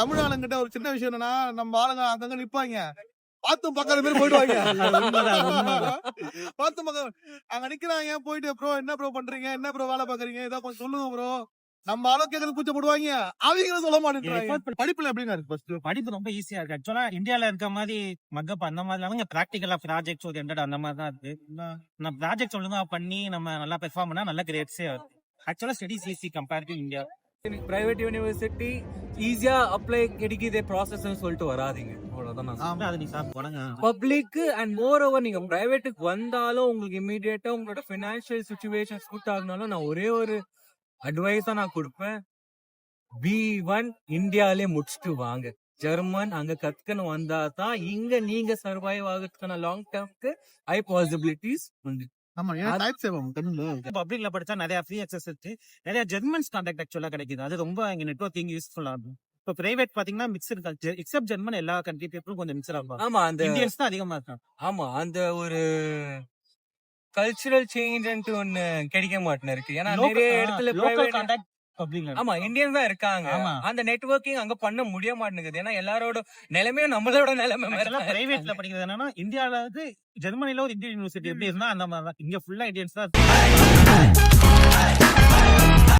தமிழ் ஆளுங்கிட்ட ஒரு சின்ன விஷயம் என்னன்னா, நம்ம ஆளுங்க அங்கங்க நிப்பாங்க. பாத்தும் பாக்காத மாதிரி போயிடுவாங்க. பாத்தும் பாக்காத அங்க நிக்கிறாங்க. போயிட்டு ப்ரோ என்ன ப்ரோ பண்றீங்க, என்ன ப்ரோ வேலை பாக்குறீங்க, ஏதோ கொஞ்சம் சொல்லுங்க ப்ரோ. நம்ம ஆளும் கேட்கறது கூச்சப்படுவாங்க. அவங்களும் சொல்ல மாட்டேன்றாங்க. படிப்புல எப்படிங்க இருக்கு ஃபர்ஸ்ட்? படிப்பு ரொம்ப ஈஸியா இருக்கு. ஆக்சுவலா இந்தியால இருக்க மாதிரி மக்கப் அந்த மாதிரி இல்லாம பிராக்டிகலா ப்ராஜெக்ட்ஸ் ஓரியன்டட் அந்த மாதிரி தான் இருக்கு. நம்ம ப்ராஜெக்ட் ஒழுங்கா பண்ணி நம்ம நல்லா பெர்ஃபார்ம் பண்ணா நல்ல கிரேட்ஸே வருது. ஆக்சுவலா studies easy compare to India. Private university ஈஸியா அப்ளை கிடைக்குதே ப்ராசஸ்ன்னு சொல்லிட்டு வராதீங்க. அவ்வளவுதான். அது நீ சாப்பிடுங்க. பப்ளிக் அண்ட் மோர் ஓவர் நீங்க பிரைவேட்டுக்கு வந்தாலும் உங்களுக்கு இமீடியட்டா உங்களோட பினான்சியல் சுச்சுவேஷன் சூட் ஆகினாலும் நான் ஒரே ஒரு அட்வைஸா நான் கொடுப்பேன். B1 இந்தியாலே முடிச்சுட்டு வாங்க. ஜெர்மன் அங்க கத்துக்கணும் வந்தா தான் இங்க நீங்க சர்வைவ் ஆகிறதுக்கான லாங் டேர்ம்க்கு ஹை பாசிபிலிட்டிஸ் உண்டு. ஆமா, ஏன்னா டைப் சேவம் தமிழ்ல. பப்ளிக்ல படிச்சா நிறைய ஃப்ரீ அக்சஸ் இருக்கு. நிறைய ஜெர்மன்ஸ் கான்டாக்ட் ஆக்சுவலா கிடைக்குது. அது ரொம்ப இங்க நெட்வொர்க்கிங் யூஸ்ஃபுல்லா இருக்கும். இப்போ பிரைவேட் பாத்தீங்கன்னா மிக்சர் கல்ச்சர் எக்ஸப்ட் ஜெர்மன் எல்லா கண்ட்ரி பீப்புளும் கொஞ்சம் மிக்சர் ஆகும். ஆமா அந்த இந்தியன்ஸ் தான் அதிகமா இருக்காங்க. ஆமா அந்த ஒரு கல்ச்சுரல் சேஞ்ச் ஒன்னு கிடைக்க மாட்டேன்னு இருக்கு. ஏன்னா நிறைய இடத்துல லோக்கல் private- கான்டாக்ட் பப்ளிக்ல. ஆமா இந்தியன் தான் இருக்காங்க. ஆமா. அந்த நெட்வொர்க்கிங் அங்க பண்ண முடிய மாட்டேங்குது. ஏன்னா எல்லாரோட நிலைமையும் நம்மளோட நிலைமை பிரைவேட்ல படிக்கிறது என்னன்னா இந்தியால வந்து ஜெர்மனில ஒரு இந்தியன் யூனிவர்சிட்டி எப்படி இருந்தா அந்த மாதிரி தான். இங்க ஃபுல்லா இந்தியன்ஸ் தான்